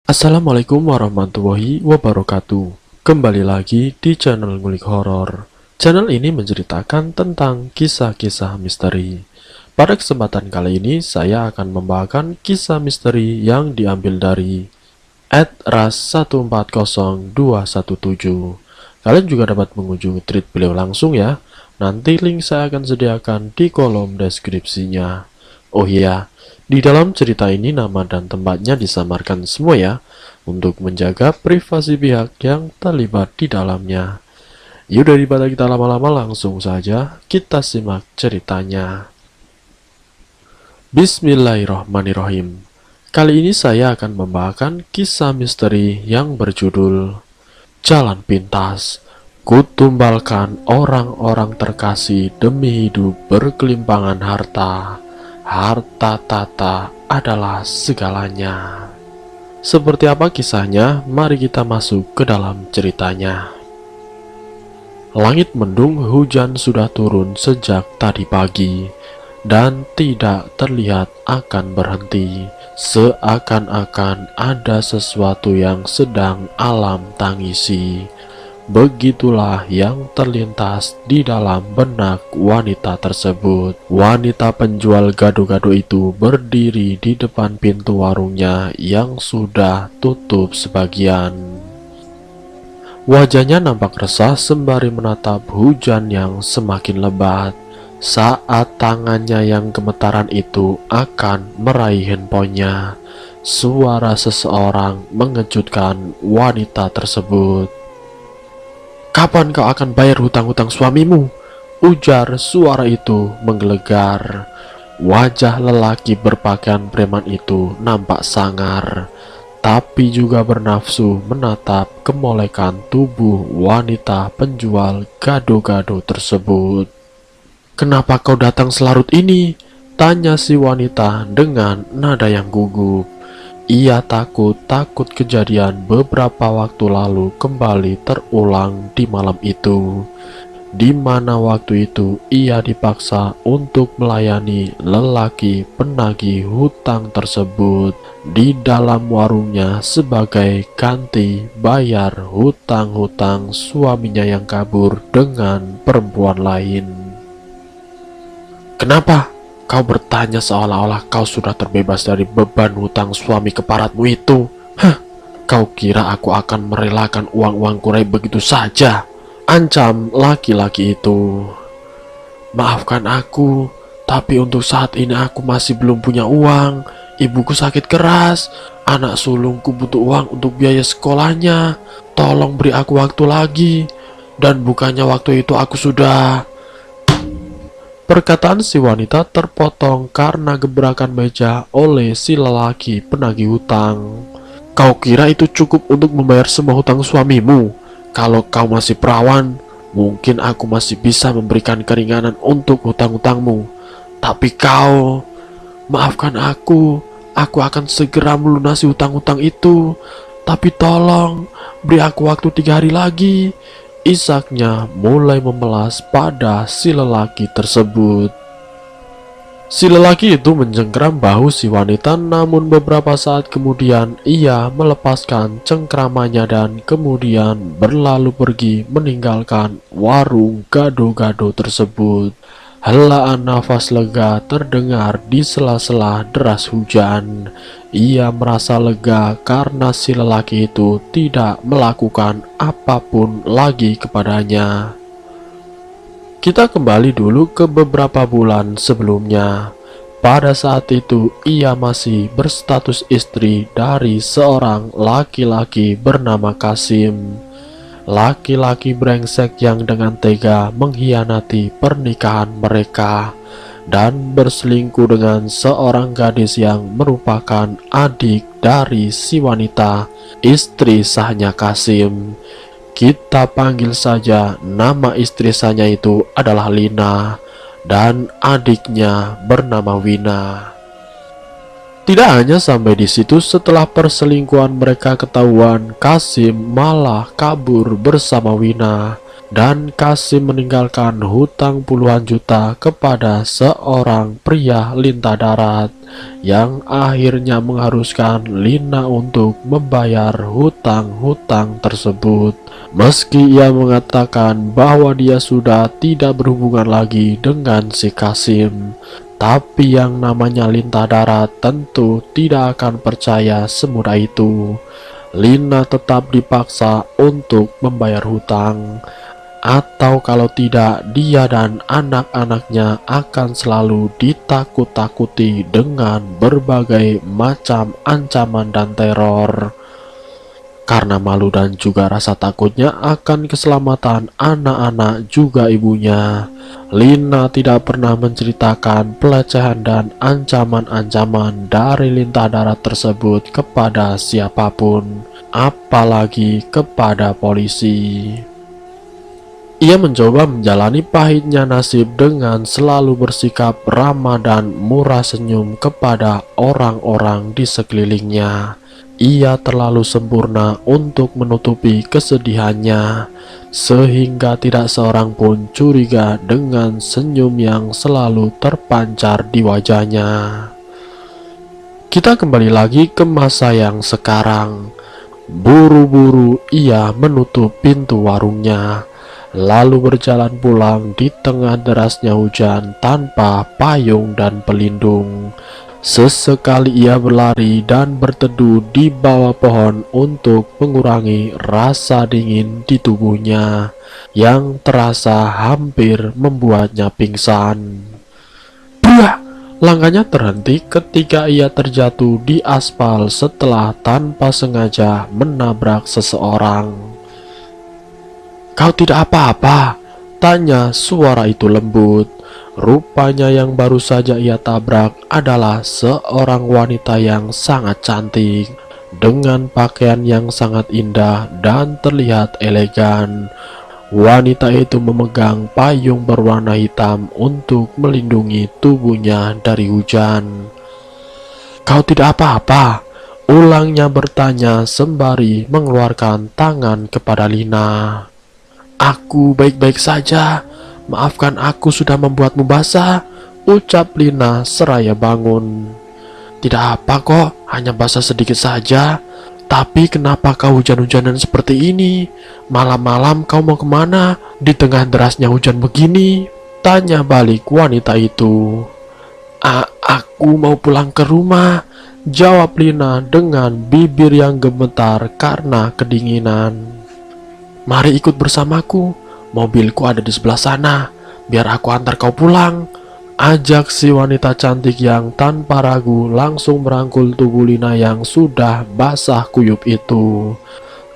Assalamualaikum warahmatullahi wabarakatuh. Kembali lagi di channel Ngulik Horor. Channel ini menceritakan tentang kisah-kisah misteri. Pada kesempatan kali ini saya akan membawakan kisah misteri yang diambil dari @ras140217. Kalian juga dapat mengunjungi tweet beliau langsung ya. Nanti link saya akan sediakan di kolom deskripsinya. Oh iya, di dalam cerita ini nama dan tempatnya disamarkan semua ya, untuk menjaga privasi pihak yang terlibat di dalamnya. Yuk daripada kita lama-lama langsung saja kita simak ceritanya. Bismillahirrahmanirrahim. Kali ini saya akan membawakan kisah misteri yang berjudul Jalan Pintas. Kutumbalkan orang-orang terkasih demi hidup berkelimpangan harta. Harta tata adalah segalanya. Seperti apa kisahnya? Mari kita masuk ke dalam ceritanya. Langit mendung, hujan sudah turun sejak tadi pagi dan tidak terlihat akan berhenti. Seakan-akan ada sesuatu yang sedang alam tangisi. Begitulah yang terlintas di dalam benak wanita tersebut. Wanita penjual gado-gado itu berdiri di depan pintu warungnya yang sudah tutup sebagian. Wajahnya nampak resah sembari menatap hujan yang semakin lebat. Saat tangannya yang gemetaran itu akan meraih handphonenya, suara seseorang mengejutkan wanita tersebut. "Kapan kau akan bayar hutang-hutang suamimu?" ujar suara itu menggelegar. Wajah lelaki berpakaian preman itu nampak sangar, tapi juga bernafsu menatap kemolekan tubuh wanita penjual gado-gado tersebut. "Kenapa kau datang selarut ini?" tanya si wanita dengan nada yang gugup. Ia takut kejadian beberapa waktu lalu kembali terulang di malam itu, di mana waktu itu ia dipaksa untuk melayani lelaki penagih hutang tersebut di dalam warungnya sebagai ganti bayar hutang-hutang suaminya yang kabur dengan perempuan lain. "Kenapa kau bertanya seolah-olah kau sudah terbebas dari beban hutang suami keparatmu itu? Hah, kau kira aku akan merelakan uang-uang kurai begitu saja?" ancam laki-laki itu. "Maafkan aku, tapi untuk saat ini aku masih belum punya uang. Ibuku sakit keras, anak sulungku butuh uang untuk biaya sekolahnya. Tolong beri aku waktu lagi. Dan bukannya waktu itu aku sudah..." Perkataan si wanita terpotong karena gebrakan meja oleh si lelaki penagih hutang. "Kau kira itu cukup untuk membayar semua hutang suamimu? Kalau kau masih perawan, mungkin aku masih bisa memberikan keringanan untuk hutang-hutangmu. Tapi kau, maafkan aku akan segera melunasi hutang-hutang itu. Tapi tolong, beri aku waktu 3 hari lagi." Isaknya mulai memelas pada si lelaki tersebut. Si lelaki itu mencengkram bahu si wanita, namun beberapa saat kemudian ia melepaskan cengkramannya dan kemudian berlalu pergi meninggalkan warung gado-gado tersebut. Helaan nafas lega terdengar di sela-sela deras hujan. Ia merasa lega karena si lelaki itu tidak melakukan apapun lagi kepadanya. Kita kembali dulu ke beberapa bulan sebelumnya. Pada saat itu ia masih berstatus istri dari seorang laki-laki bernama Kasim. Laki-laki brengsek yang dengan tega mengkhianati pernikahan mereka dan berselingkuh dengan seorang gadis yang merupakan adik dari si wanita, istri sahnya Kasim. Kita panggil saja nama istri sahnya itu adalah Lina dan adiknya bernama Wina. Tidak hanya sampai di situ, setelah perselingkuhan mereka ketahuan, Kasim malah kabur bersama Wina. dan Kasim meninggalkan hutang puluhan juta kepada seorang pria lintah darat yang akhirnya mengharuskan Lina untuk membayar hutang-hutang tersebut. Meski ia mengatakan bahwa dia sudah tidak berhubungan lagi dengan si Kasim, tapi yang namanya lintah darat tentu tidak akan percaya semudah itu. Lina tetap dipaksa untuk membayar hutang, atau kalau tidak dia dan anak-anaknya akan selalu ditakut-takuti dengan berbagai macam ancaman dan teror. Karena malu dan juga rasa takutnya akan keselamatan anak-anak juga ibunya, Lina tidak pernah menceritakan pelecehan dan ancaman-ancaman dari lintah darat tersebut kepada siapapun, apalagi kepada polisi. Ia mencoba menjalani pahitnya nasib dengan selalu bersikap ramah dan murah senyum kepada orang-orang di sekelilingnya. Ia terlalu sempurna untuk menutupi kesedihannya, sehingga tidak seorang pun curiga dengan senyum yang selalu terpancar di wajahnya. Kita kembali lagi ke masa yang sekarang. Buru-buru ia menutup pintu warungnya, lalu berjalan pulang di tengah derasnya hujan tanpa payung dan pelindung. Sesekali ia berlari dan berteduh di bawah pohon untuk mengurangi rasa dingin di tubuhnya yang terasa hampir membuatnya pingsan. Buah! Langkahnya terhenti ketika ia terjatuh di aspal setelah tanpa sengaja menabrak seseorang. "Kau tidak apa-apa?" tanya suara itu lembut. Rupanya yang baru saja ia tabrak adalah seorang wanita yang sangat cantik, dengan pakaian yang sangat indah dan terlihat elegan. Wanita itu memegang payung berwarna hitam untuk melindungi tubuhnya dari hujan. "Kau tidak apa-apa?" ulangnya bertanya sembari mengeluarkan tangan kepada Lina. "Aku baik-baik saja. Maafkan aku sudah membuatmu basah," ucap Lina seraya bangun. "Tidak apa kok, hanya basah sedikit saja. Tapi kenapa kau hujan-hujanan seperti ini? Malam-malam kau mau kemana di tengah derasnya hujan begini?" tanya balik wanita itu. Aku mau pulang ke rumah," jawab Lina dengan bibir yang gemetar karena kedinginan. "Mari ikut bersamaku. Mobilku ada di sebelah sana. Biar aku antar kau pulang," ajak si wanita cantik yang tanpa ragu langsung merangkul tubuh Lina yang sudah basah kuyup itu.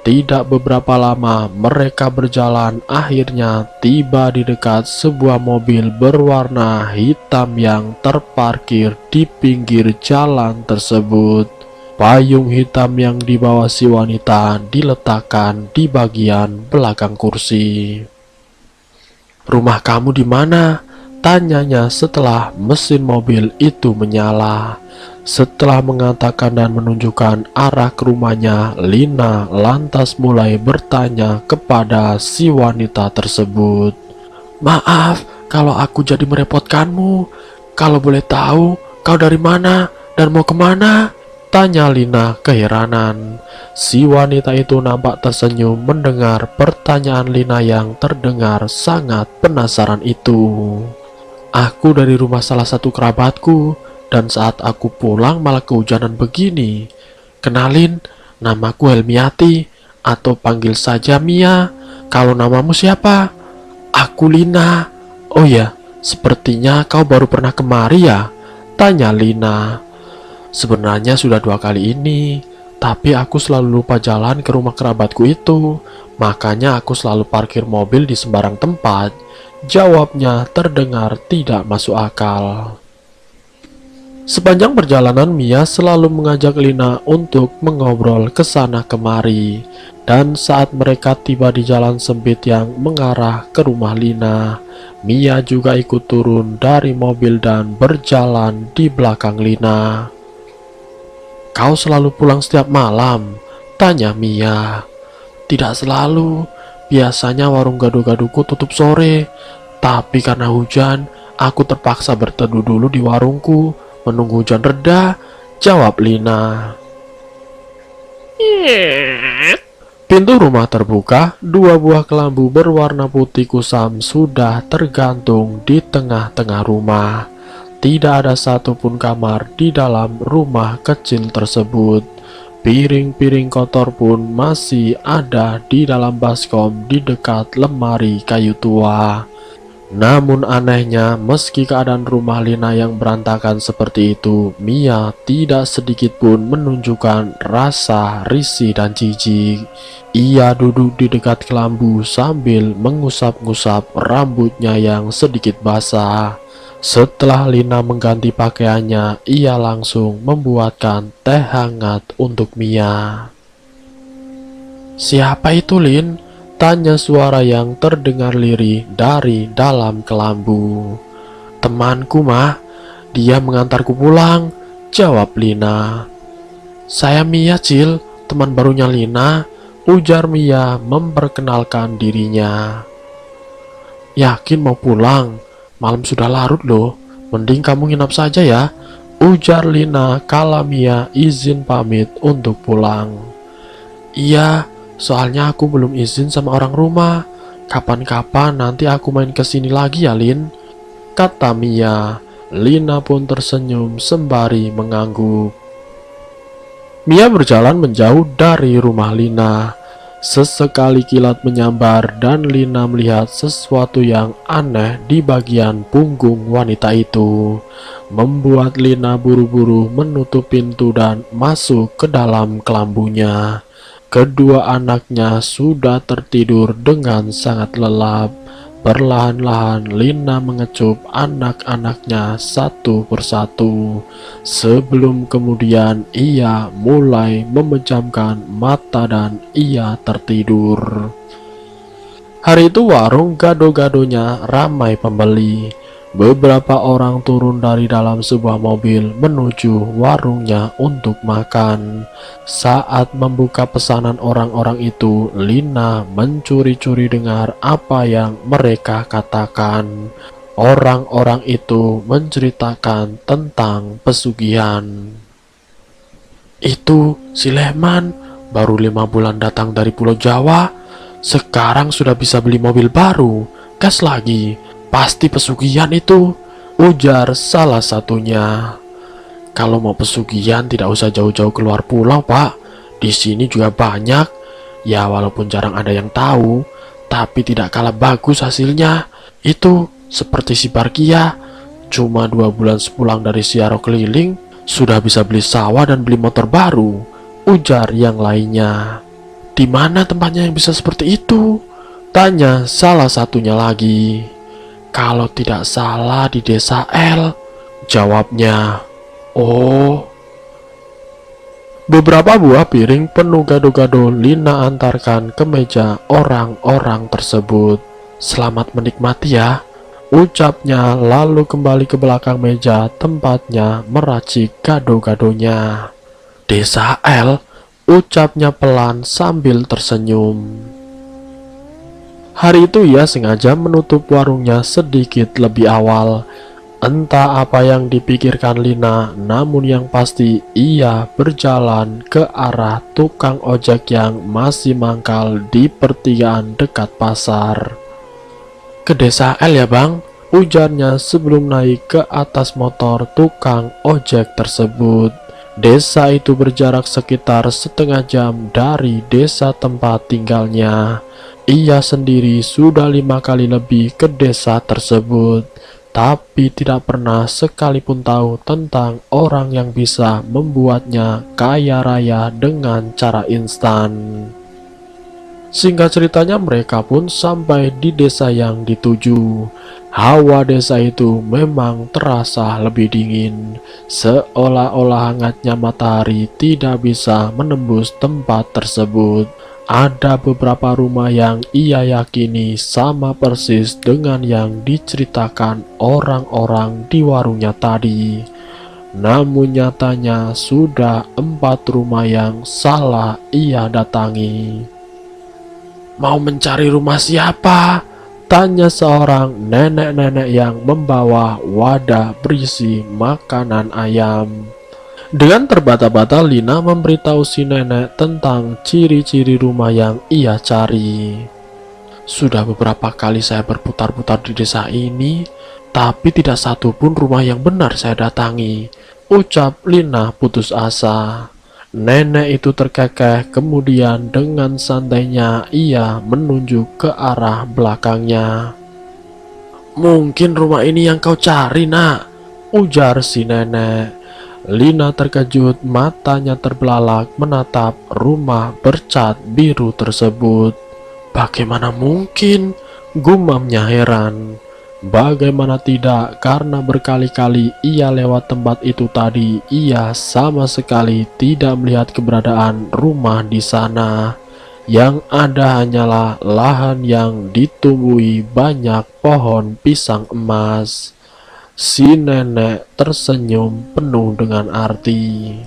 Tidak beberapa lama mereka berjalan, akhirnya tiba di dekat sebuah mobil berwarna hitam yang terparkir di pinggir jalan tersebut. Payung hitam yang dibawa si wanita diletakkan di bagian belakang kursi. "Rumah kamu di mana?" tanyanya setelah mesin mobil itu menyala. Setelah mengatakan dan menunjukkan arah ke rumahnya, Lina lantas mulai bertanya kepada si wanita tersebut. "Maaf kalau aku jadi merepotkanmu. Kalau boleh tahu, kau dari mana dan mau kemana?" tanya Lina keheranan. Si wanita itu nampak tersenyum mendengar pertanyaan Lina yang terdengar sangat penasaran itu. "Aku dari rumah salah satu kerabatku, dan saat aku pulang malah kehujanan begini. Kenalin, namaku Helmiati, atau panggil saja Mia. Kalau namamu siapa?" "Aku Lina." "Oh ya, sepertinya kau baru pernah kemari ya?" tanya Lina. "Sebenarnya sudah 2 kali ini, tapi aku selalu lupa jalan ke rumah kerabatku itu. Makanya aku selalu parkir mobil di sembarang tempat," jawabnya terdengar tidak masuk akal. Sepanjang perjalanan Mia selalu mengajak Lina untuk mengobrol ke sana kemari. Dan saat mereka tiba di jalan sempit yang mengarah ke rumah Lina, Mia juga ikut turun dari mobil dan berjalan di belakang Lina. "Kau selalu pulang setiap malam?" tanya Mia. "Tidak selalu. Biasanya warung gado-gadoku tutup sore, tapi karena hujan, aku terpaksa berteduh dulu di warungku, menunggu hujan reda, jawab Lina. Pintu rumah terbuka, dua buah kelambu berwarna putih kusam sudah tergantung di tengah-tengah rumah. Tidak ada satupun kamar di dalam rumah kecil tersebut. Piring-piring kotor pun masih ada di dalam baskom di dekat lemari kayu tua. Namun anehnya, meski keadaan rumah Lina yang berantakan seperti itu, Mia tidak sedikit pun menunjukkan rasa risih dan jijik. Ia duduk di dekat kelambu sambil mengusap-ngusap rambutnya yang sedikit basah. Setelah Lina mengganti pakaiannya, ia langsung membuatkan teh hangat untuk Mia. "Siapa itu, Lin?" tanya suara yang terdengar lirih dari dalam kelambu. "Temanku, Mah. Dia mengantarku pulang," jawab Lina. "Saya Mia, Cil, teman barunya Lina," ujar Mia memperkenalkan dirinya. "Yakin mau pulang? Malam sudah larut loh, mending kamu nginap saja ya," ujar Lina kala Mia izin pamit untuk pulang. "Iya, soalnya aku belum izin sama orang rumah. Kapan-kapan nanti aku main kesini lagi ya, Lin," kata Mia. Lina pun tersenyum sembari mengangguk. Mia berjalan menjauh dari rumah Lina. Sesekali kilat menyambar dan Lina melihat sesuatu yang aneh di bagian punggung wanita itu, membuat Lina buru-buru menutup pintu dan masuk ke dalam kelambunya. Kedua anaknya sudah tertidur dengan sangat lelap. Perlahan-lahan Lina mengecup anak-anaknya satu persatu. Sebelum kemudian ia mulai memejamkan mata dan ia tertidur. Hari itu warung gado-gadonya ramai pembeli. Beberapa orang turun dari dalam sebuah mobil menuju warungnya untuk makan. Saat membuka pesanan orang-orang itu, Lina mencuri-curi dengar apa yang mereka katakan. Orang-orang itu menceritakan tentang pesugihan. "Itu si Lehman baru 5 bulan datang dari Pulau Jawa, sekarang sudah bisa beli mobil baru, gas lagi. Pasti pesugihan itu," ujar salah satunya. "Kalau mau pesugihan tidak usah jauh-jauh keluar pulau, Pak. Di sini juga banyak. Ya walaupun jarang ada yang tahu, tapi tidak kalah bagus hasilnya. Itu seperti si Barkia, cuma 2 bulan sepulang dari siaro keliling, sudah bisa beli sawah dan beli motor baru," ujar yang lainnya. "Di mana tempatnya yang bisa seperti itu?" tanya salah satunya lagi. "Kalau tidak salah di desa L," jawabnya. "Oh." Beberapa buah piring penuh gado-gado Lina antarkan ke meja orang-orang tersebut. "Selamat menikmati ya," ucapnya lalu kembali ke belakang meja tempatnya meracik gado-gadonya. "Desa L," ucapnya pelan sambil tersenyum. Hari itu ia sengaja menutup warungnya sedikit lebih awal. Entah apa yang dipikirkan Lina, namun yang pasti ia berjalan ke arah tukang ojek yang masih mangkal di pertigaan dekat pasar. "Ke desa L ya, Bang," ujarnya sebelum naik ke atas motor tukang ojek tersebut. Desa itu berjarak sekitar setengah jam dari desa tempat tinggalnya. Ia sendiri sudah 5 kali lebih ke desa tersebut, tapi tidak pernah sekalipun tahu tentang orang yang bisa membuatnya kaya raya dengan cara instan. Singkat ceritanya mereka pun sampai di desa yang dituju. Hawa desa itu memang terasa lebih dingin, seolah-olah hangatnya matahari tidak bisa menembus tempat tersebut. Ada beberapa rumah yang ia yakini sama persis dengan yang diceritakan orang-orang di warungnya tadi. Namun nyatanya sudah 4 rumah yang salah ia datangi. Mau mencari rumah siapa? Tanya seorang nenek-nenek yang membawa wadah berisi makanan ayam. Dengan terbata-bata Lina memberitahu si nenek tentang ciri-ciri rumah yang ia cari. Sudah beberapa kali saya berputar-putar di desa ini, tapi tidak satu pun rumah yang benar saya datangi, ucap Lina putus asa. Nenek itu terkekeh, kemudian dengan santainya ia menunjuk ke arah belakangnya. Mungkin rumah ini yang kau cari, nak, ujar si nenek. Lina terkejut, matanya terbelalak menatap rumah bercat biru tersebut. Bagaimana mungkin? Gumamnya heran. Bagaimana tidak, karena berkali-kali ia lewat tempat itu tadi, ia sama sekali tidak melihat keberadaan rumah di sana. Yang ada hanyalah lahan yang ditumbuhi banyak pohon pisang emas. Si nenek tersenyum penuh dengan arti.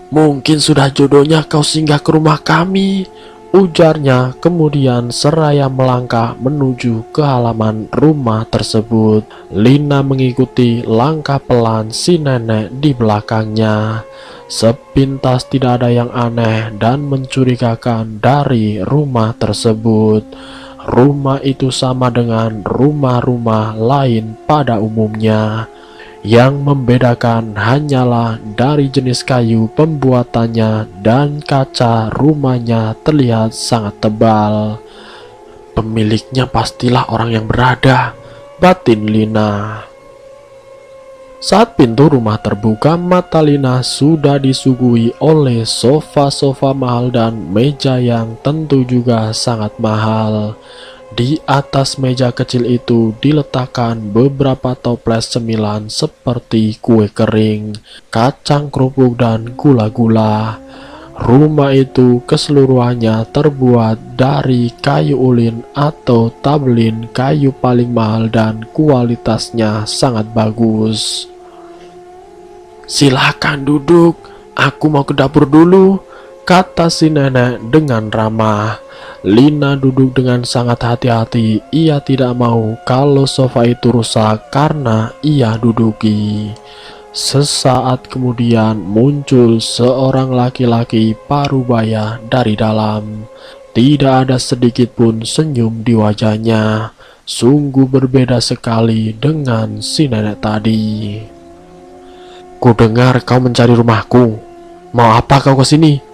Mungkin sudah jodohnya kau singgah ke rumah kami, ujarnya, kemudian seraya melangkah menuju ke halaman rumah tersebut. Lina mengikuti langkah pelan si nenek di belakangnya. Sepintas tidak ada yang aneh dan mencurigakan dari rumah tersebut. Rumah itu sama dengan rumah-rumah lain pada umumnya. Yang membedakan hanyalah dari jenis kayu pembuatannya dan kaca rumahnya terlihat sangat tebal. Pemiliknya pastilah orang yang berada, batin Lina. Saat pintu rumah terbuka, mata Lina sudah disuguhi oleh sofa-sofa mahal dan meja yang tentu juga sangat mahal. Di atas meja kecil itu diletakkan beberapa toples cemilan seperti kue kering, kacang kerupuk, dan gula-gula. Rumah itu keseluruhannya terbuat dari kayu ulin atau tabelin kayu paling mahal dan kualitasnya sangat bagus. Silakan duduk, aku mau ke dapur dulu, kata si nenek dengan ramah. Lina duduk dengan sangat hati-hati, ia tidak mau kalau sofa itu rusak karena ia duduki. Sesaat kemudian muncul seorang laki-laki parubaya dari dalam. Tidak ada sedikit pun senyum di wajahnya. Sungguh berbeda sekali dengan si nenek tadi. Kudengar kau mencari rumahku. Mau apa kau kesini?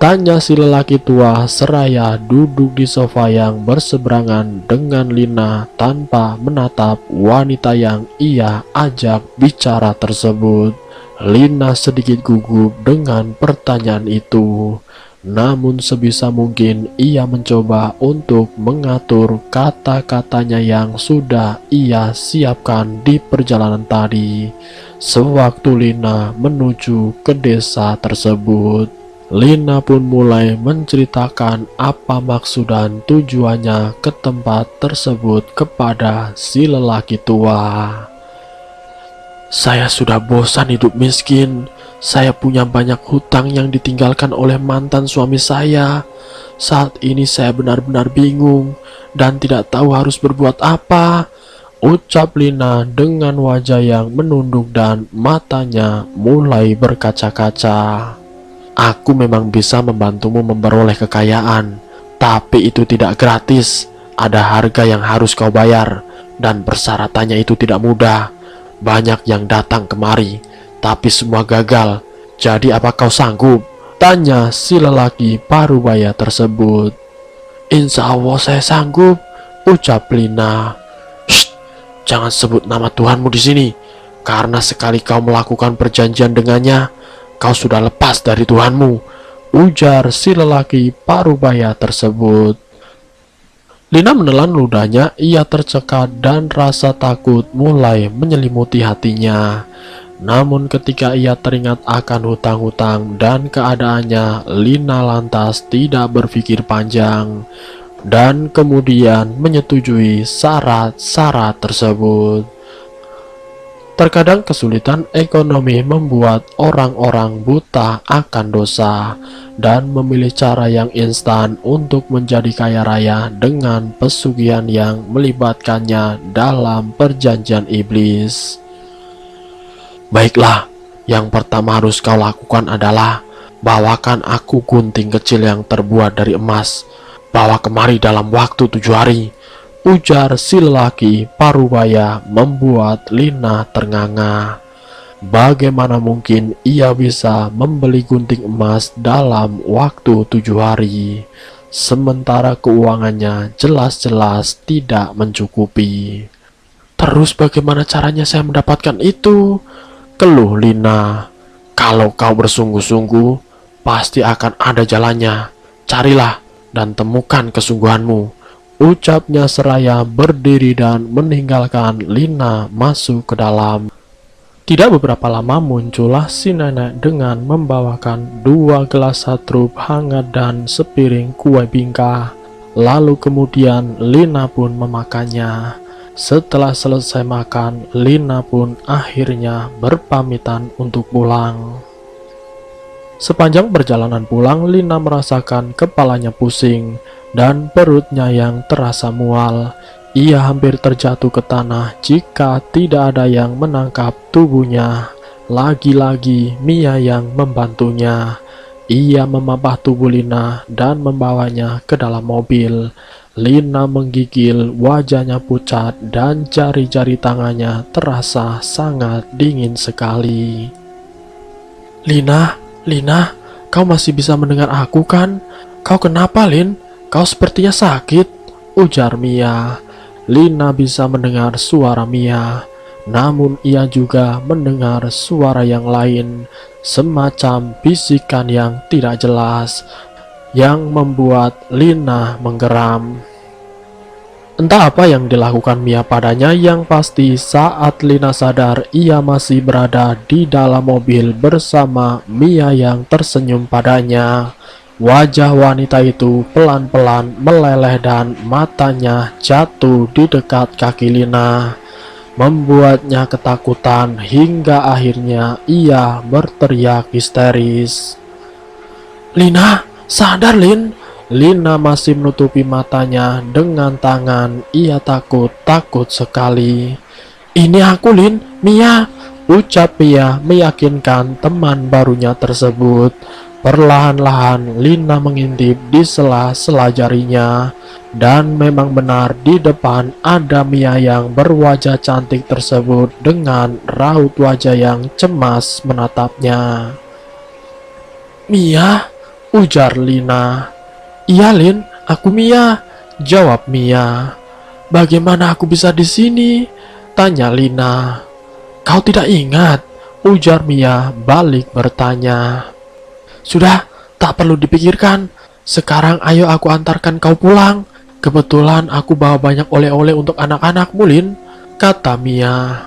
Tanya si lelaki tua seraya duduk di sofa yang berseberangan dengan Lina tanpa menatap wanita yang ia ajak bicara tersebut. Lina sedikit gugup dengan pertanyaan itu. Namun sebisa mungkin ia mencoba untuk mengatur kata-katanya yang sudah ia siapkan di perjalanan tadi. Sewaktu Lina menuju ke desa tersebut, Lina pun mulai menceritakan apa maksud dan tujuannya ke tempat tersebut kepada si lelaki tua. Saya sudah bosan hidup miskin. Saya punya banyak hutang yang ditinggalkan oleh mantan suami saya. Saat ini saya benar-benar bingung dan tidak tahu harus berbuat apa, ucap Lina dengan wajah yang menunduk dan matanya mulai berkaca-kaca. Aku memang bisa membantumu memperoleh kekayaan, tapi itu tidak gratis. Ada harga yang harus kau bayar, dan persyaratannya itu tidak mudah. Banyak yang datang kemari, tapi semua gagal. Jadi apa kau sanggup? Tanya si lelaki parubaya tersebut. Insya Allah saya sanggup, ucap Lina. Shh, jangan sebut nama Tuhanmu di sini, karena sekali kau melakukan perjanjian dengannya, kau sudah lepas dari Tuhanmu, ujar si lelaki parubaya tersebut. Lina menelan ludahnya, ia tercekat dan rasa takut mulai menyelimuti hatinya. Namun ketika ia teringat akan hutang-hutang dan keadaannya, Lina lantas tidak berpikir panjang dan kemudian menyetujui syarat-syarat tersebut. Terkadang kesulitan ekonomi membuat orang-orang buta akan dosa dan memilih cara yang instan untuk menjadi kaya raya dengan pesugihan yang melibatkannya dalam perjanjian iblis. Baiklah, yang pertama harus kau lakukan adalah bawakan aku gunting kecil yang terbuat dari emas. Bawa kemari dalam waktu 7 hari, ujar si lelaki parubaya membuat Lina ternganga. Bagaimana mungkin ia bisa membeli gunting emas dalam waktu 7 hari, sementara keuangannya jelas-jelas tidak mencukupi. Terus bagaimana caranya saya mendapatkan itu? Keluh Lina. Kalau kau bersungguh-sungguh, pasti akan ada jalannya. Carilah dan temukan kesungguhanmu, ucapnya seraya berdiri dan meninggalkan Lina masuk ke dalam. Tidak beberapa lama muncullah si nenek dengan membawakan 2 gelas satrup hangat dan sepiring kue bingka. Lalu kemudian Lina pun memakannya. Setelah selesai makan, Lina pun akhirnya berpamitan untuk pulang. Sepanjang perjalanan pulang, Lina merasakan kepalanya pusing dan perutnya yang terasa mual. Ia hampir terjatuh ke tanah jika tidak ada yang menangkap tubuhnya. Lagi-lagi Mia yang membantunya. Ia memapah tubuh Lina dan membawanya ke dalam mobil. Lina menggigil, wajahnya pucat dan jari-jari tangannya terasa sangat dingin sekali. Lina, kau masih bisa mendengar aku kan? Kau kenapa, Lin? Kau sepertinya sakit, ujar Mia. Lina bisa mendengar suara Mia, namun ia juga mendengar suara yang lain, semacam bisikan yang tidak jelas, yang membuat Lina menggeram. Entah apa yang dilakukan Mia padanya, yang pasti saat Lina sadar ia masih berada di dalam mobil bersama Mia yang tersenyum padanya. Wajah wanita itu pelan-pelan meleleh dan matanya jatuh di dekat kaki Lina, membuatnya ketakutan hingga akhirnya ia berteriak histeris. Lina, sadar Lin! Lina masih menutupi matanya dengan tangan. Ia takut sekali. Ini aku Lin, Mia, ucap Mia meyakinkan teman barunya tersebut. Perlahan-lahan Lina mengintip di sela-sela jarinya. Dan memang benar di depan ada Mia yang berwajah cantik tersebut dengan raut wajah yang cemas menatapnya. Mia, ujar Lina. Iya Lin, aku Mia, jawab Mia. Bagaimana aku bisa di sini? Tanya Lina. Kau tidak ingat? Ujar Mia balik bertanya. Sudah, tak perlu dipikirkan. Sekarang ayo aku antarkan kau pulang. Kebetulan aku bawa banyak oleh-oleh untuk anak-anakmu Lin, kata Mia.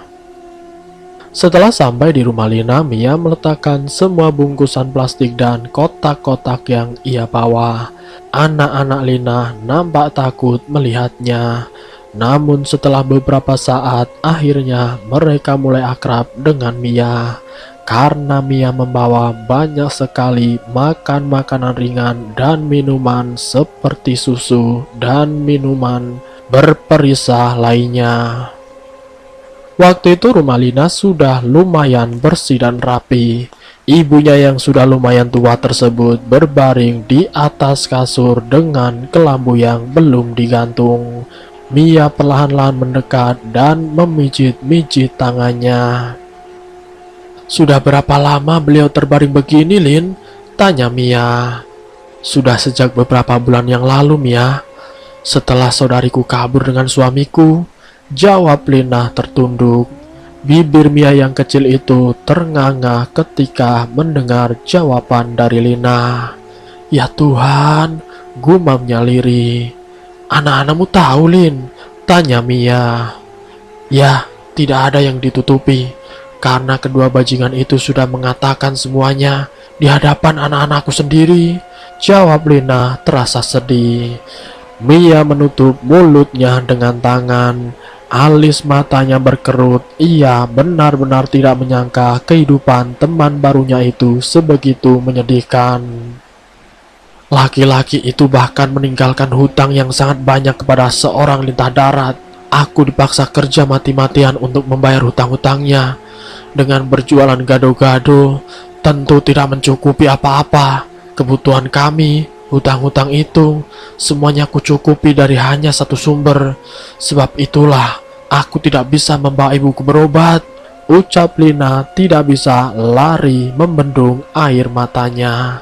Setelah sampai di rumah Lina, Mia meletakkan semua bungkusan plastik dan kotak-kotak yang ia bawa. Anak-anak Lina nampak takut melihatnya. Namun setelah beberapa saat, akhirnya mereka mulai akrab dengan Mia. Karena Mia membawa banyak sekali makanan ringan dan minuman seperti susu dan minuman berperisah lainnya. Waktu itu rumah Lina sudah lumayan bersih dan rapi. Ibunya yang sudah lumayan tua tersebut berbaring di atas kasur dengan kelambu yang belum digantung. Mia perlahan-lahan mendekat dan memijit-mijit tangannya. Sudah berapa lama beliau terbaring begini, Lin? Tanya Mia. Sudah sejak beberapa bulan yang lalu, Mia. Setelah saudariku kabur dengan suamiku, jawab Lina tertunduk. Bibir Mia yang kecil itu ternganga ketika mendengar jawaban dari Lina. Ya Tuhan, gumamnya lirih. Anak-anakmu tahu, Lin? Tanya Mia. Ya, tidak ada yang ditutupi, karena kedua bajingan itu sudah mengatakan semuanya di hadapan anak-anakku sendiri, jawab Lina terasa sedih. Mia menutup mulutnya dengan tangan. Alis matanya berkerut. Ia benar-benar tidak menyangka kehidupan teman barunya itu sebegitu menyedihkan. Laki-laki itu bahkan meninggalkan hutang yang sangat banyak kepada seorang lintah darat. Aku dipaksa kerja mati-matian untuk membayar hutang-hutangnya. Dengan berjualan gado-gado, tentu tidak mencukupi apa-apa. Kebutuhan kami, hutang-hutang itu, semuanya aku cukupi dari hanya satu sumber. Sebab itulah, aku tidak bisa membawa ibuku berobat. Ucap Lina tidak bisa lari membendung air matanya.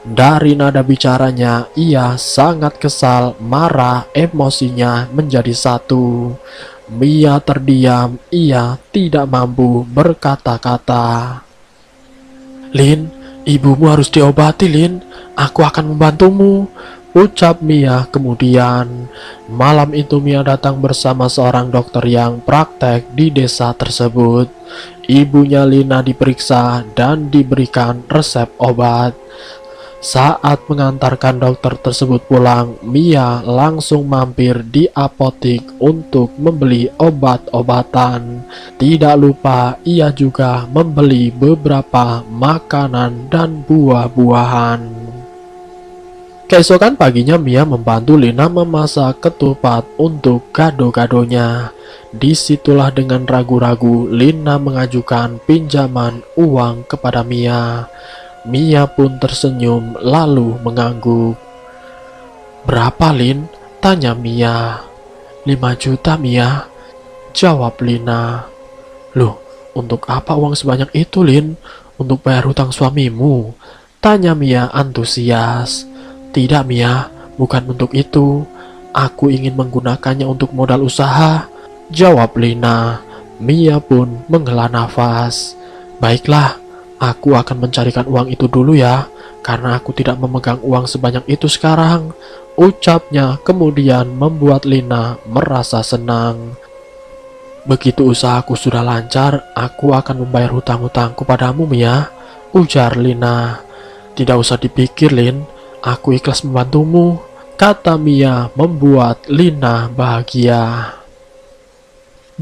Dari nada bicaranya, ia sangat kesal, marah, emosinya menjadi satu. Mia terdiam, ia tidak mampu berkata-kata. Lin, ibumu harus diobati, Lin. Aku akan membantumu, ucap Mia kemudian. Malam itu Mia datang bersama seorang dokter yang praktek di desa tersebut. Ibunya Lina diperiksa dan diberikan resep obat. Saat mengantarkan dokter tersebut pulang, Mia langsung mampir di apotik untuk membeli obat-obatan. Tidak lupa, ia juga membeli beberapa makanan dan buah-buahan. Keesokan paginya, Mia membantu Lina memasak ketupat untuk gado-gadonya. Disitulah dengan ragu-ragu, Lina mengajukan pinjaman uang kepada Mia. Mia pun tersenyum lalu mengangguk. Berapa, Lin? Tanya Mia. 5 juta, Mia, jawab Lina. Loh, untuk apa uang sebanyak itu, Lin? Untuk bayar hutang suamimu? Tanya Mia antusias. Tidak, Mia, bukan untuk itu. Aku ingin menggunakannya untuk modal usaha, jawab Lina. Mia pun menghela nafas. Baiklah, aku akan mencarikan uang itu dulu ya, karena aku tidak memegang uang sebanyak itu sekarang, ucapnya kemudian membuat Lina merasa senang. Begitu usahaku sudah lancar, aku akan membayar hutang-hutangku padamu, Mia, ujar Lina. Tidak usah dipikir, Lin, aku ikhlas membantumu, kata Mia membuat Lina bahagia.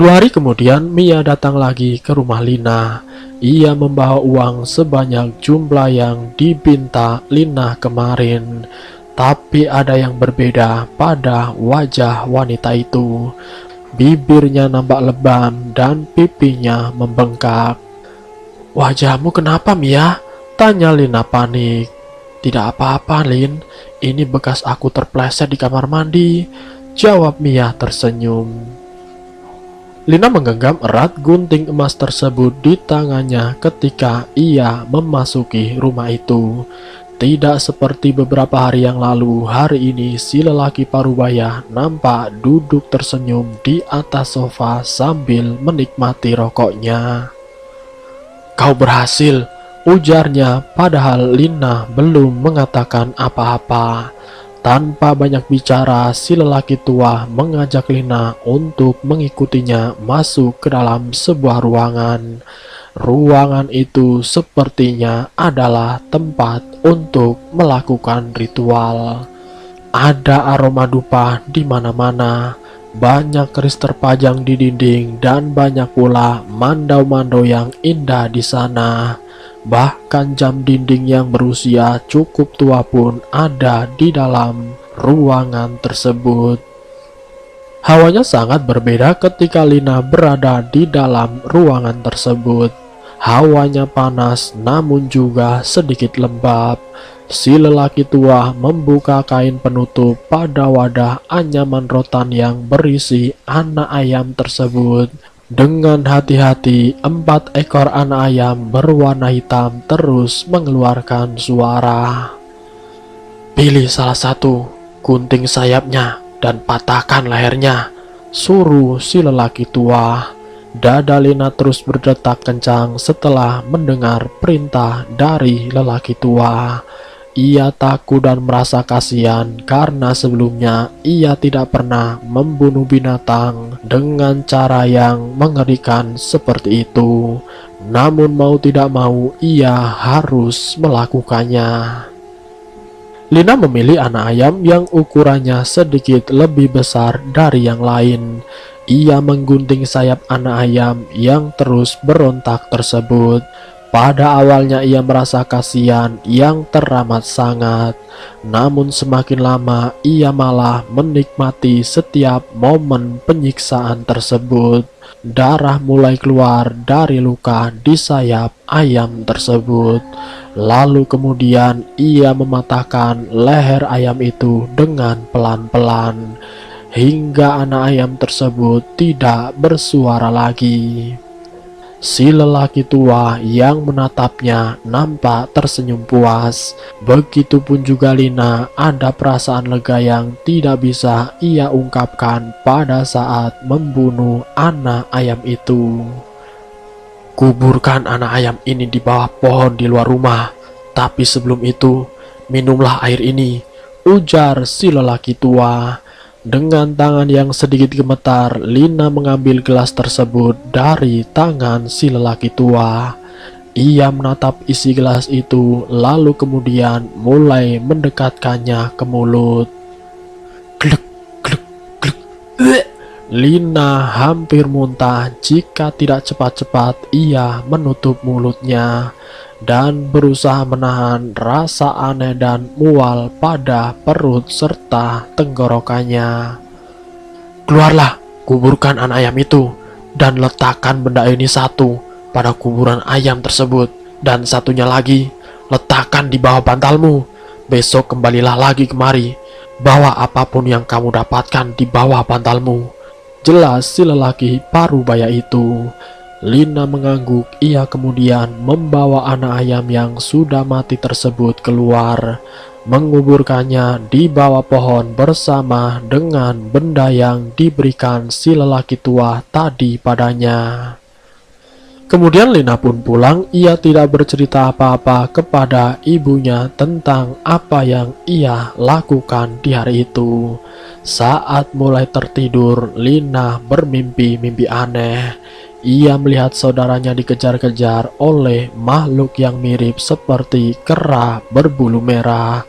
2 hari kemudian, Mia datang lagi ke rumah Lina. Ia membawa uang sebanyak jumlah yang dipinta Lina kemarin. Tapi ada yang berbeda pada wajah wanita itu. Bibirnya nampak lebam dan pipinya membengkak. Wajahmu kenapa, Mia? Tanya Lina panik. Tidak apa-apa, Lin. Ini bekas aku terpleset di kamar mandi, jawab Mia tersenyum. Lina menggenggam erat gunting emas tersebut di tangannya ketika ia memasuki rumah itu. Tidak seperti beberapa hari yang lalu, hari ini si lelaki parubaya nampak duduk tersenyum di atas sofa sambil menikmati rokoknya. Kau berhasil, ujarnya padahal Lina belum mengatakan apa-apa. Tanpa banyak bicara, si lelaki tua mengajak Lina untuk mengikutinya masuk ke dalam sebuah ruangan. Ruangan itu sepertinya adalah tempat untuk melakukan ritual. Ada aroma dupa di mana-mana, banyak keris terpajang di dinding, dan banyak pula mandau-mandau yang indah di sana. Bahkan jam dinding yang berusia cukup tua pun ada di dalam ruangan tersebut. Hawanya sangat berbeda ketika Lina berada di dalam ruangan tersebut. Hawanya panas namun juga sedikit lembab. Si lelaki tua membuka kain penutup pada wadah anyaman rotan yang berisi anak ayam tersebut. Dengan hati-hati, 4 ekor anak ayam berwarna hitam terus mengeluarkan suara. Pilih salah satu, gunting sayapnya dan patahkan lehernya, suruh si lelaki tua. Dada Lina terus berdetak kencang setelah mendengar perintah dari lelaki tua. Ia takut dan merasa kasihan karena sebelumnya ia tidak pernah membunuh binatang dengan cara yang mengerikan seperti itu. Namun mau tidak mau ia harus melakukannya. Lina memilih anak ayam yang ukurannya sedikit lebih besar dari yang lain. ia menggunting sayap anak ayam yang terus berontak tersebut. Pada awalnya ia merasa kasihan yang teramat sangat, namun semakin lama ia malah menikmati setiap momen penyiksaan tersebut. Darah mulai keluar dari luka di sayap ayam tersebut. Lalu kemudian ia mematahkan leher ayam itu dengan pelan-pelan, hingga anak ayam tersebut tidak bersuara lagi. Si lelaki tua yang menatapnya nampak tersenyum puas. Begitupun juga Lina, ada perasaan lega yang tidak bisa ia ungkapkan pada saat membunuh anak ayam itu. Kuburkan anak ayam ini di bawah pohon di luar rumah. Tapi sebelum itu, minumlah air ini, ujar si lelaki tua. Dengan tangan yang sedikit gemetar, Lina mengambil gelas tersebut dari tangan si lelaki tua. Ia menatap isi gelas itu, lalu kemudian mulai mendekatkannya ke mulut. Glek, glek, glek. Lina hampir muntah jika tidak cepat-cepat ia menutup mulutnya dan berusaha menahan rasa aneh dan mual pada perut serta tenggorokannya. Keluarlah, kuburkan anak ayam itu, dan letakkan benda ini satu pada kuburan ayam tersebut, dan satunya lagi letakkan di bawah bantalmu. Besok kembalilah lagi kemari, bawa apapun yang kamu dapatkan di bawah bantalmu, jelas si lelaki parubaya itu. Lina mengangguk. Ia kemudian membawa anak ayam yang sudah mati tersebut keluar, menguburkannya di bawah pohon bersama dengan benda yang diberikan si lelaki tua tadi padanya. Kemudian Lina pun pulang. Ia tidak bercerita apa-apa kepada ibunya tentang apa yang ia lakukan di hari itu. Saat mulai tertidur, Lina bermimpi-mimpi aneh. Ia melihat saudaranya dikejar-kejar oleh makhluk yang mirip seperti kera berbulu merah.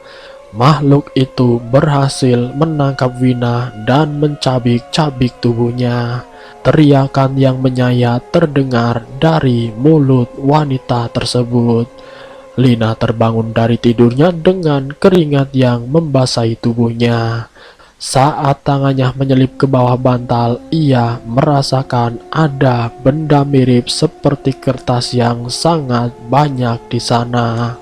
Makhluk itu berhasil menangkap Wina dan mencabik-cabik tubuhnya. Teriakan yang menyayat terdengar dari mulut wanita tersebut. Lina terbangun dari tidurnya dengan keringat yang membasahi tubuhnya. Saat tangannya menyelip ke bawah bantal, ia merasakan ada benda mirip seperti kertas yang sangat banyak di sana.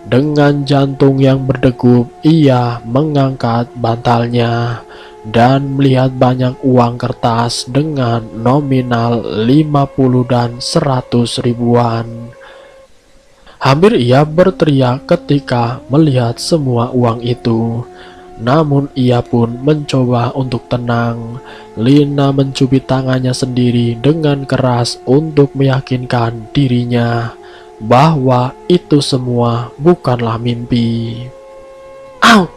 Dengan jantung yang berdegup, ia mengangkat bantalnya dan melihat banyak uang kertas dengan nominal 50 dan 100 ribuan. Hampir ia berteriak ketika melihat semua uang itu. Namun ia pun mencoba untuk tenang. Lina mencubit tangannya sendiri dengan keras untuk meyakinkan dirinya bahwa itu semua bukanlah mimpi. Au!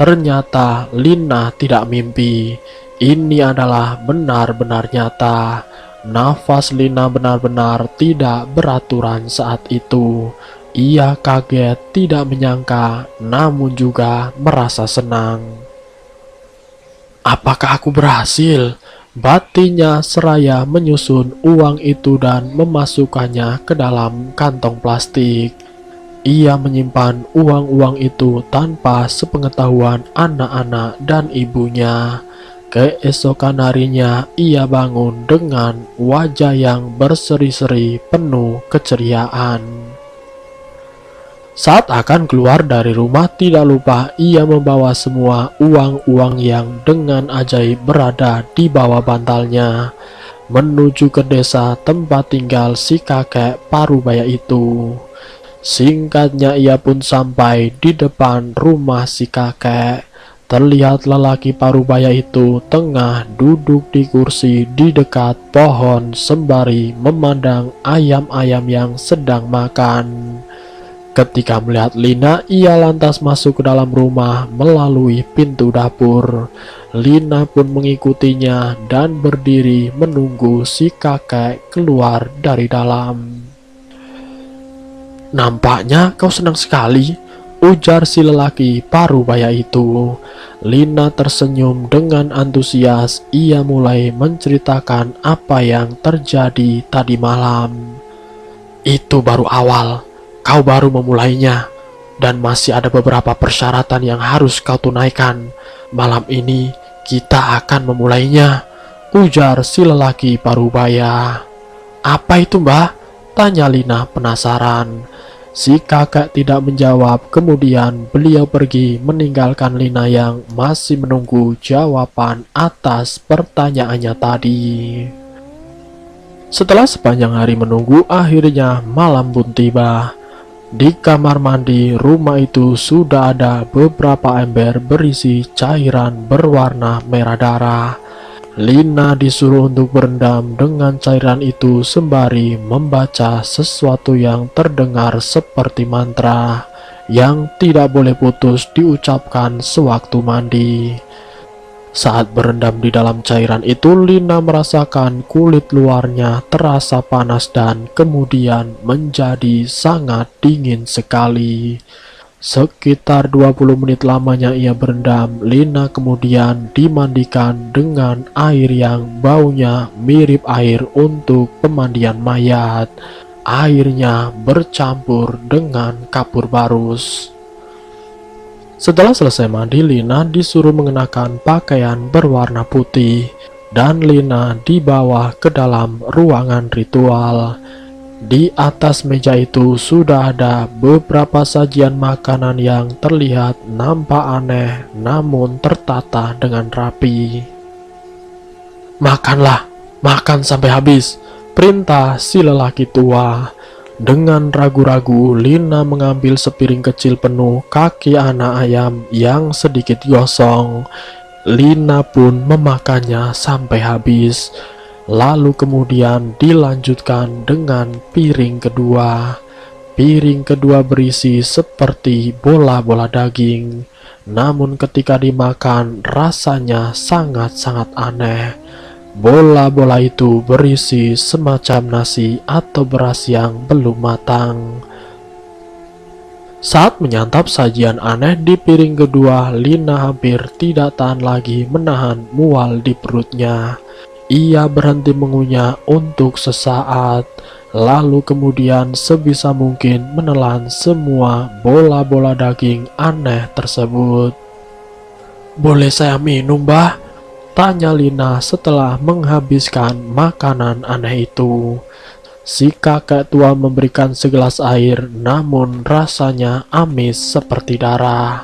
Ternyata Lina tidak mimpi. Ini adalah benar-benar nyata. Nafas Lina benar-benar tidak beraturan saat itu. Ia kaget, tidak menyangka, namun juga merasa senang. Apakah aku berhasil? Batinnya seraya menyusun uang itu dan memasukkannya ke dalam kantong plastik. Ia menyimpan uang-uang itu tanpa sepengetahuan anak-anak dan ibunya. Keesokan harinya ia bangun dengan wajah yang berseri-seri penuh keceriaan. Saat akan keluar dari rumah, tidak lupa ia membawa semua uang-uang yang dengan ajaib berada di bawah bantalnya, menuju ke desa tempat tinggal si kakek parubaya itu. Singkatnya ia pun sampai di depan rumah si kakek. Terlihat lelaki parubaya itu tengah duduk di kursi di dekat pohon sembari memandang ayam-ayam yang sedang makan. Ketika melihat Lina, ia lantas masuk ke dalam rumah melalui pintu dapur. Lina pun mengikutinya dan berdiri menunggu si kakek keluar dari dalam. Nampaknya kau senang sekali, ujar si lelaki parubaya itu. Lina tersenyum dengan antusias. Ia mulai menceritakan apa yang terjadi tadi malam. Itu baru awal, kau baru memulainya, dan masih ada beberapa persyaratan yang harus kau tunaikan. Malam ini kita akan memulainya, ujar si lelaki parubaya. Apa itu, Mbah? Tanya Lina penasaran. Si kakek tidak menjawab, kemudian beliau pergi meninggalkan Lina yang masih menunggu jawaban atas pertanyaannya tadi. Setelah sepanjang hari menunggu, akhirnya malam pun tiba. Di kamar mandi rumah itu sudah ada beberapa ember berisi cairan berwarna merah darah. Lina disuruh untuk berendam dengan cairan itu sembari membaca sesuatu yang terdengar seperti mantra yang tidak boleh putus diucapkan sewaktu mandi. Saat berendam di dalam cairan itu, Lina merasakan kulit luarnya terasa panas dan kemudian menjadi sangat dingin sekali. Sekitar 20 menit lamanya ia berendam. Lina kemudian dimandikan dengan air yang baunya mirip air untuk pemandian mayat. Airnya bercampur dengan kapur barus. Setelah selesai mandi, Lina disuruh mengenakan pakaian berwarna putih dan Lina dibawa ke dalam ruangan ritual. Di atas meja itu sudah ada beberapa sajian makanan yang terlihat nampak aneh namun tertata dengan rapi. Makanlah, makan sampai habis, perintah si lelaki tua. Dengan ragu-ragu, Lina mengambil sepiring kecil penuh kaki anak ayam yang sedikit gosong. Lina pun memakannya sampai habis. Lalu kemudian dilanjutkan dengan piring kedua. Piring kedua berisi seperti bola-bola daging. Namun ketika dimakan rasanya sangat-sangat aneh. Bola-bola itu berisi semacam nasi atau beras yang belum matang. Saat menyantap sajian aneh di piring kedua, Lina hampir tidak tahan lagi menahan mual di perutnya. Ia berhenti mengunyah untuk sesaat, lalu kemudian sebisa mungkin menelan semua bola-bola daging aneh tersebut. Boleh saya minum, Mbah? Tanya Lina setelah menghabiskan makanan aneh itu. Si kakek tua memberikan segelas air, namun rasanya amis seperti darah.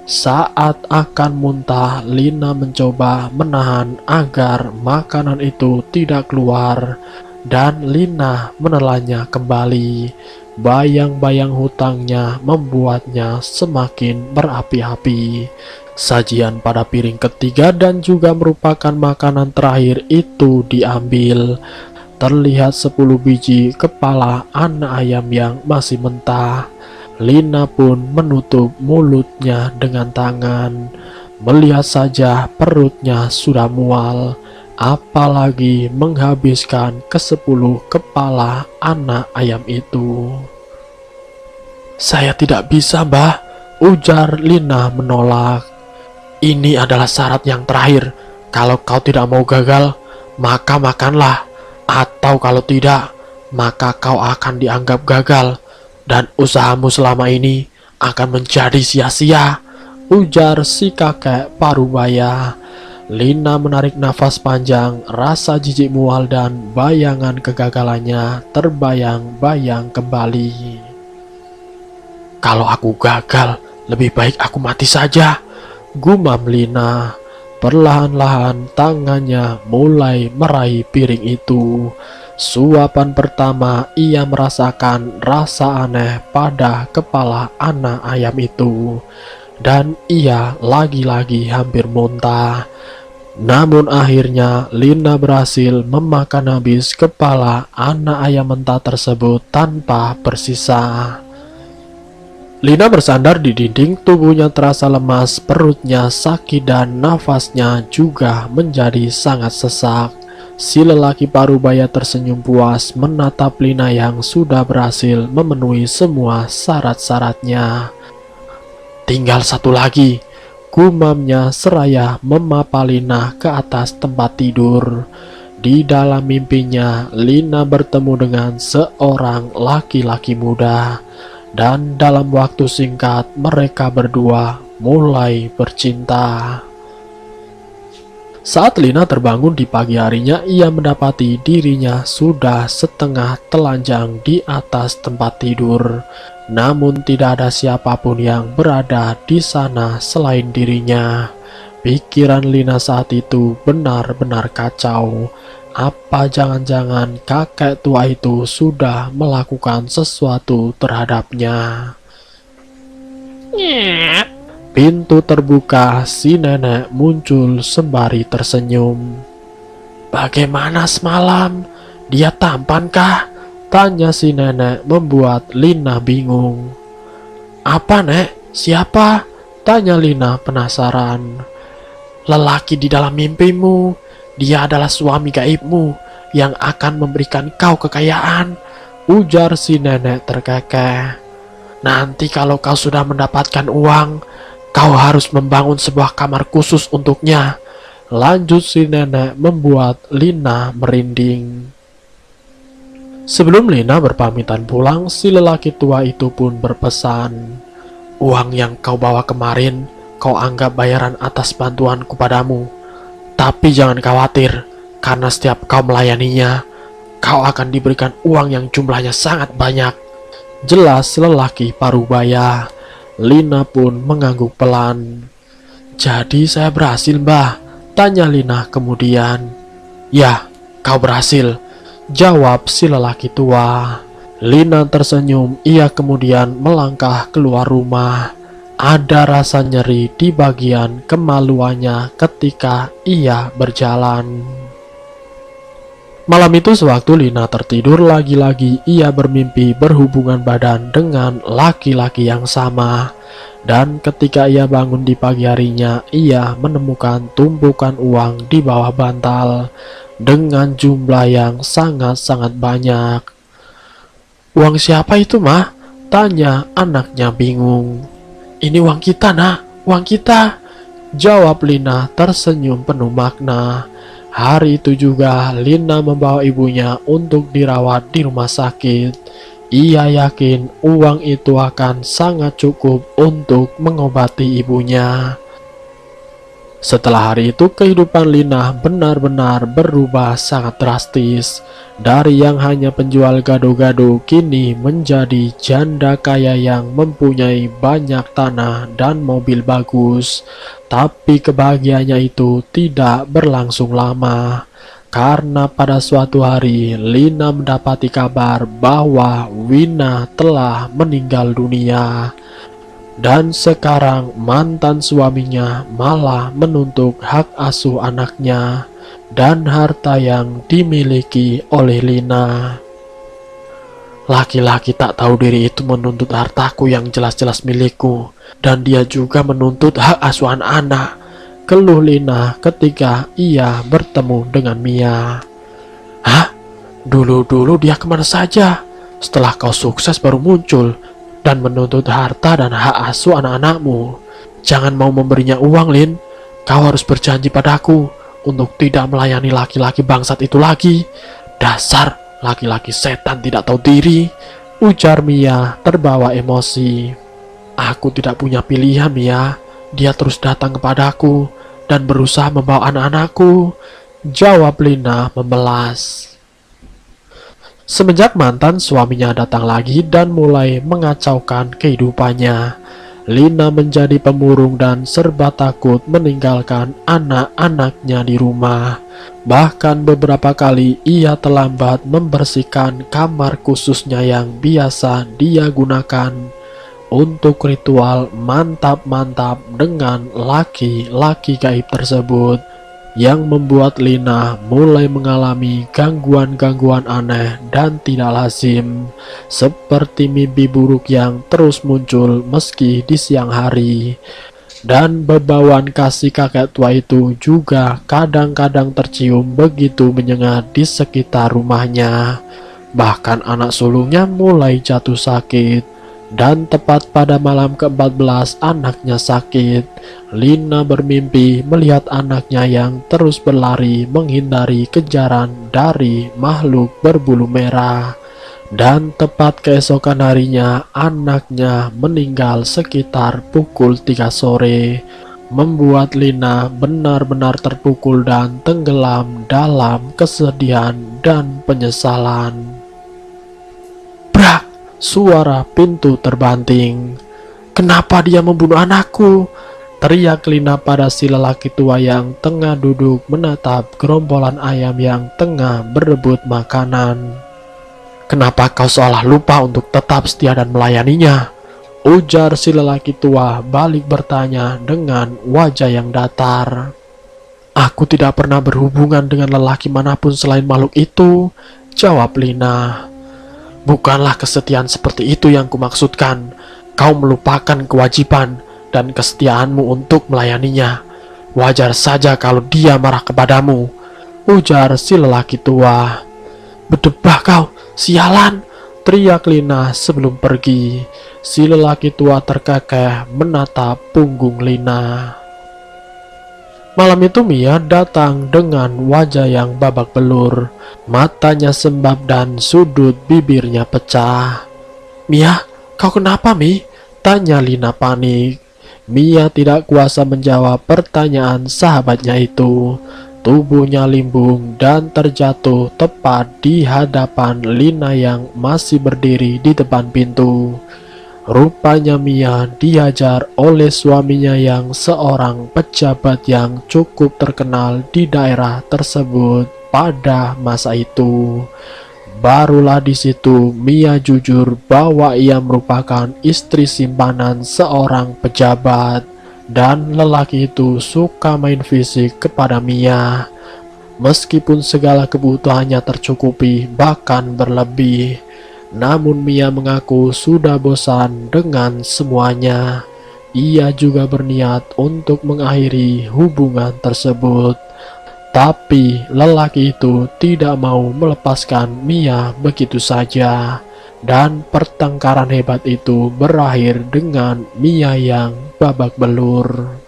Saat akan muntah, Lina mencoba menahan agar makanan itu tidak keluar, dan Lina menelannya kembali. Bayang-bayang hutangnya membuatnya semakin berapi-api. Sajian pada piring ketiga dan juga merupakan makanan terakhir itu diambil. Terlihat 10 biji kepala anak ayam yang masih mentah. Lina pun menutup mulutnya dengan tangan. Melihat saja perutnya sudah mual, apalagi menghabiskan ke-10 kepala anak ayam itu. Saya tidak bisa, Mbah, ujar Lina menolak. Ini adalah syarat yang terakhir. Kalau kau tidak mau gagal, maka makanlah. Atau kalau tidak, maka kau akan dianggap gagal. Dan usahamu selama ini akan menjadi sia-sia, ujar si kakek parubaya. Lina menarik nafas panjang, rasa jijik mual dan bayangan kegagalannya terbayang-bayang kembali. Kalau aku gagal, lebih baik aku mati saja, gumam Lina. Perlahan-lahan tangannya mulai meraih piring itu. Suapan pertama ia merasakan rasa aneh pada kepala anak ayam itu. Dan ia lagi-lagi hampir muntah. Namun akhirnya Lina berhasil memakan habis kepala anak ayam mentah tersebut tanpa bersisa. Lina bersandar di dinding, tubuhnya terasa lemas, perutnya sakit dan nafasnya juga menjadi sangat sesak. Si lelaki parubaya tersenyum puas menatap Lina yang sudah berhasil memenuhi semua syarat-syaratnya. Tinggal satu lagi, gumamnya seraya memapa Lina ke atas tempat tidur. Di dalam mimpinya, Lina bertemu dengan seorang laki-laki muda, dan dalam waktu singkat mereka berdua mulai bercinta. Saat Lina terbangun di pagi harinya, ia mendapati dirinya sudah setengah telanjang di atas tempat tidur. Namun tidak ada siapapun yang berada di sana selain dirinya. Pikiran Lina saat itu benar-benar kacau. Apa jangan-jangan kakek tua itu sudah melakukan sesuatu terhadapnya? Pintu terbuka, si nenek muncul sembari tersenyum. "Bagaimana semalam? Dia tampankah?" tanya si nenek, membuat Lina bingung. "Apa, Nek? Siapa?" tanya Lina penasaran. "Lelaki di dalam mimpimu. Dia adalah suami gaibmu yang akan memberikan kau kekayaan," ujar si nenek terkekeh. "Nanti kalau kau sudah mendapatkan uang, kau harus membangun sebuah kamar khusus untuknya," lanjut si nenek, membuat Lina merinding. Sebelum Lina berpamitan pulang, si lelaki tua itu pun berpesan, "Uang yang kau bawa kemarin, kau anggap bayaran atas bantuanku padamu. Tapi jangan khawatir, karena setiap kau melayaninya, kau akan diberikan uang yang jumlahnya sangat banyak." Jelas lelaki parubaya. Lina pun mengangguk pelan. "Jadi saya berhasil, Mbah?" tanya Lina kemudian. "Ya, kau berhasil," jawab si lelaki tua. Lina tersenyum, ia kemudian melangkah keluar rumah. Ada rasa nyeri di bagian kemaluannya ketika ia berjalan. Malam itu sewaktu Lina tertidur, lagi-lagi ia bermimpi berhubungan badan dengan laki-laki yang sama. Dan ketika ia bangun di pagi harinya, ia menemukan tumpukan uang di bawah bantal dengan jumlah yang sangat-sangat banyak. "Uang siapa itu, Mah?" tanya anaknya bingung. "Ini uang kita, Nak, uang kita," jawab Lina tersenyum penuh makna. Hari itu juga Lina membawa ibunya untuk dirawat di rumah sakit. Ia yakin uang itu akan sangat cukup untuk mengobati ibunya. Setelah hari itu, kehidupan Lina benar-benar berubah sangat drastis. Dari yang hanya penjual gado-gado, kini menjadi janda kaya yang mempunyai banyak tanah dan mobil bagus. Tapi kebahagiaannya itu tidak berlangsung lama. Karena pada suatu hari, Lina mendapati kabar bahwa Wina telah meninggal dunia. Dan sekarang mantan suaminya malah menuntut hak asuh anaknya dan harta yang dimiliki oleh Lina. "Laki-laki tak tahu diri itu menuntut hartaku yang jelas-jelas milikku, dan dia juga menuntut hak asuhan anak," keluh Lina ketika ia bertemu dengan Mia. "Hah? Dulu-dulu dia kemana saja? Setelah kau sukses baru muncul dan menuntut harta dan hak asuh anak-anakmu. Jangan mau memberinya uang, Lin. Kau harus berjanji padaku untuk tidak melayani laki-laki bangsat itu lagi. Dasar laki-laki setan tidak tahu diri," ujar Mia terbawa emosi. "Aku tidak punya pilihan, Mia. Dia terus datang kepadaku dan berusaha membawa anak-anakku," jawab Lina memelas. Semenjak mantan suaminya datang lagi dan mulai mengacaukan kehidupannya, Lina menjadi pemurung dan serba takut meninggalkan anak-anaknya di rumah. Bahkan beberapa kali ia terlambat membersihkan kamar khususnya yang biasa dia gunakan untuk ritual mantap-mantap dengan laki-laki gaib tersebut, yang membuat Lina mulai mengalami gangguan-gangguan aneh dan tidak lazim, seperti mimpi buruk yang terus muncul meski di siang hari. Dan bebauan kasih kakek tua itu juga kadang-kadang tercium begitu menyengat di sekitar rumahnya. Bahkan anak sulungnya mulai jatuh sakit. Dan tepat pada malam ke-14 anaknya sakit, Lina bermimpi melihat anaknya yang terus berlari menghindari kejaran dari makhluk berbulu merah. Dan tepat keesokan harinya anaknya meninggal sekitar pukul 3 sore, membuat Lina benar-benar terpukul dan tenggelam dalam kesedihan dan penyesalan. Brak! Suara pintu terbanting. "Kenapa dia membunuh anakku?" teriak Lina pada si lelaki tua yang tengah duduk menatap gerombolan ayam yang tengah berebut makanan. "Kenapa kau seolah lupa untuk tetap setia dan melayaninya?" ujar si lelaki tua balik bertanya dengan wajah yang datar. "Aku tidak pernah berhubungan dengan lelaki manapun selain makhluk itu," jawab Lina. "Bukanlah kesetiaan seperti itu yang kumaksudkan. Kau melupakan kewajiban dan kesetiaanmu untuk melayaninya. Wajar saja kalau dia marah kepadamu," ujar si lelaki tua. "Berdebah kau, sialan!" teriak Lina sebelum pergi. Si lelaki tua terkekeh menatap punggung Lina. Malam itu Mia datang dengan wajah yang babak belur, matanya sembab dan sudut bibirnya pecah. "Mia, kau kenapa, Mi?" tanya Lina panik. Mia tidak kuasa menjawab pertanyaan sahabatnya itu. Tubuhnya limbung dan terjatuh tepat di hadapan Lina yang masih berdiri di depan pintu. Rupanya Mia dihajar oleh suaminya yang seorang pejabat yang cukup terkenal di daerah tersebut pada masa itu. Barulah di situ Mia jujur bahwa ia merupakan istri simpanan seorang pejabat, dan lelaki itu suka main fisik kepada Mia. Meskipun segala kebutuhannya tercukupi bahkan berlebih, namun Mia mengaku sudah bosan dengan semuanya. Ia juga berniat untuk mengakhiri hubungan tersebut. Tapi lelaki itu tidak mau melepaskan Mia begitu saja. Dan pertengkaran hebat itu berakhir dengan Mia yang babak belur.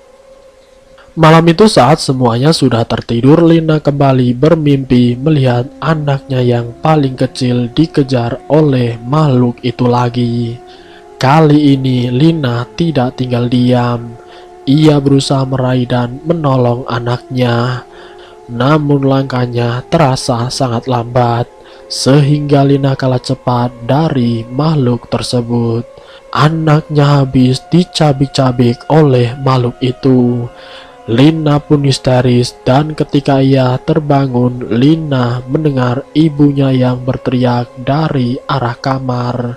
Malam itu saat semuanya sudah tertidur, Lina kembali bermimpi melihat anaknya yang paling kecil dikejar oleh makhluk itu lagi. Kali ini Lina tidak tinggal diam. Ia berusaha meraih dan menolong anaknya. Namun langkahnya terasa sangat lambat, sehingga Lina kalah cepat dari makhluk tersebut. Anaknya habis dicabik-cabik oleh makhluk itu. Lina pun histeris, dan ketika ia terbangun, Lina mendengar ibunya yang berteriak dari arah kamar.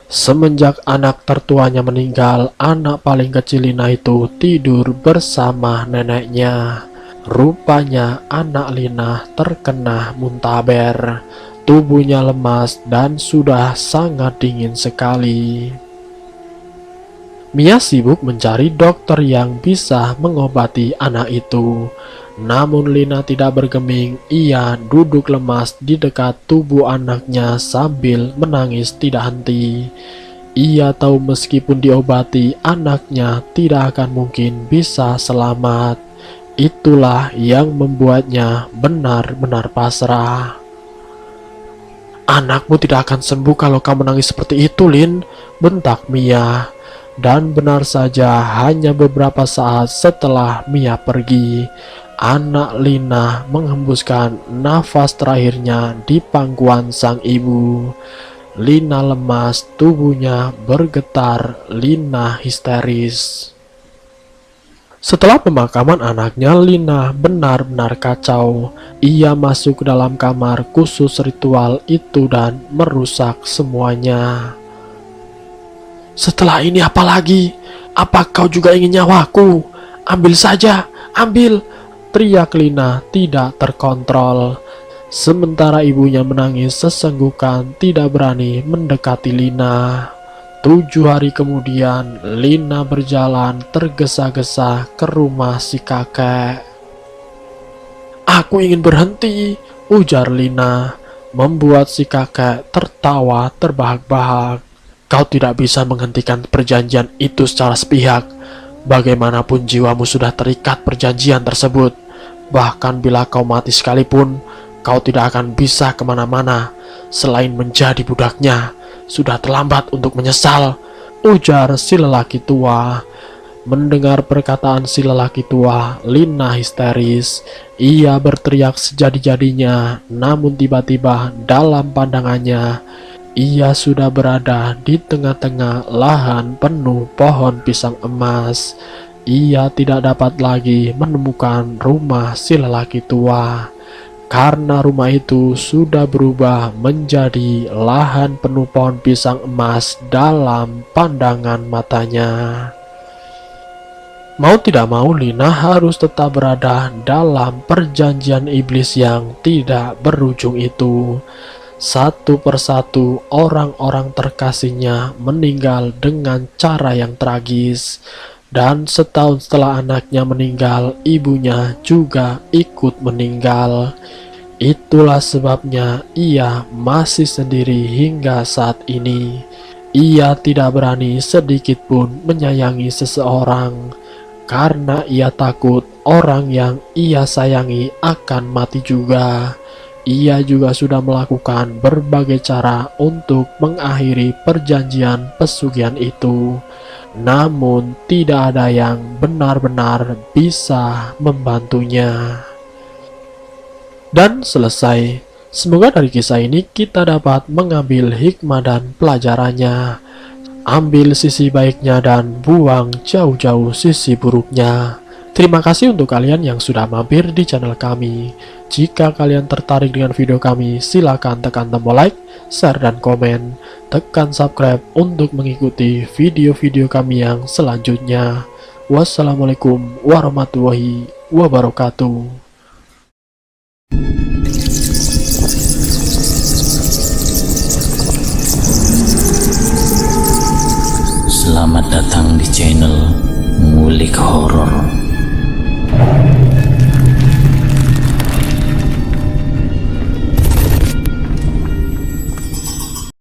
Semenjak anak tertuanya meninggal, anak paling kecil Lina itu tidur bersama neneknya. Rupanya anak Lina terkena muntaber. Tubuhnya lemas dan sudah sangat dingin sekali. Mia sibuk mencari dokter yang bisa mengobati anak itu. Namun Lina tidak bergeming, ia duduk lemas di dekat tubuh anaknya sambil menangis tidak henti. Ia tahu meskipun diobati, anaknya tidak akan mungkin bisa selamat. Itulah yang membuatnya benar-benar pasrah. "Anakmu tidak akan sembuh kalau kamu menangis seperti itu, Lin," bentak Mia. Dan benar saja, hanya beberapa saat setelah Mia pergi, anak Lina menghembuskan nafas terakhirnya di pangkuan sang ibu. Lina lemas, tubuhnya bergetar, Lina histeris. Setelah pemakaman anaknya, Lina benar-benar kacau. Ia masuk ke dalam kamar khusus ritual itu dan merusak semuanya. "Setelah ini apa lagi? Apa kau juga ingin nyawaku? Ambil saja, ambil!" teriak Lina tidak terkontrol. Sementara ibunya menangis sesenggukan tidak berani mendekati Lina. 7 hari kemudian, Lina berjalan tergesa-gesa ke rumah si kakek. "Aku ingin berhenti," ujar Lina, membuat si kakek tertawa terbahak-bahak. Kau tidak bisa menghentikan perjanjian itu secara sepihak. Bagaimanapun jiwamu sudah terikat perjanjian tersebut. Bahkan bila kau mati sekalipun, kau tidak akan bisa kemana-mana selain menjadi budaknya. Sudah terlambat untuk menyesal, ujar si lelaki tua. Mendengar perkataan si lelaki tua, Lina histeris. Ia berteriak sejadi-jadinya, namun tiba-tiba dalam pandangannya, ia sudah berada di tengah-tengah lahan penuh pohon pisang emas. Ia tidak dapat lagi menemukan rumah si lelaki tua, karena rumah itu sudah berubah menjadi lahan penuh pohon pisang emas dalam pandangan matanya. Mau tidak mau, Lina harus tetap berada dalam perjanjian iblis yang tidak berujung itu. Satu persatu orang-orang terkasihnya meninggal dengan cara yang tragis. Dan setahun setelah anaknya meninggal, ibunya juga ikut meninggal. Itulah sebabnya ia masih sendiri hingga saat ini. Ia tidak berani sedikit pun menyayangi seseorang, karena ia takut orang yang ia sayangi akan mati juga. Ia juga sudah melakukan berbagai cara untuk mengakhiri perjanjian pesugihan itu, namun tidak ada yang benar-benar bisa membantunya. Dan selesai. Semoga dari kisah ini kita dapat mengambil hikmah dan pelajarannya. Ambil sisi baiknya dan buang jauh-jauh sisi buruknya. Terima kasih untuk kalian yang sudah mampir di channel kami. Jika kalian tertarik dengan video kami, silakan tekan tombol like, share, dan komen. Tekan subscribe untuk mengikuti video-video kami yang selanjutnya. Wassalamualaikum warahmatullahi wabarakatuh. Selamat datang di channel Ngulik Horor.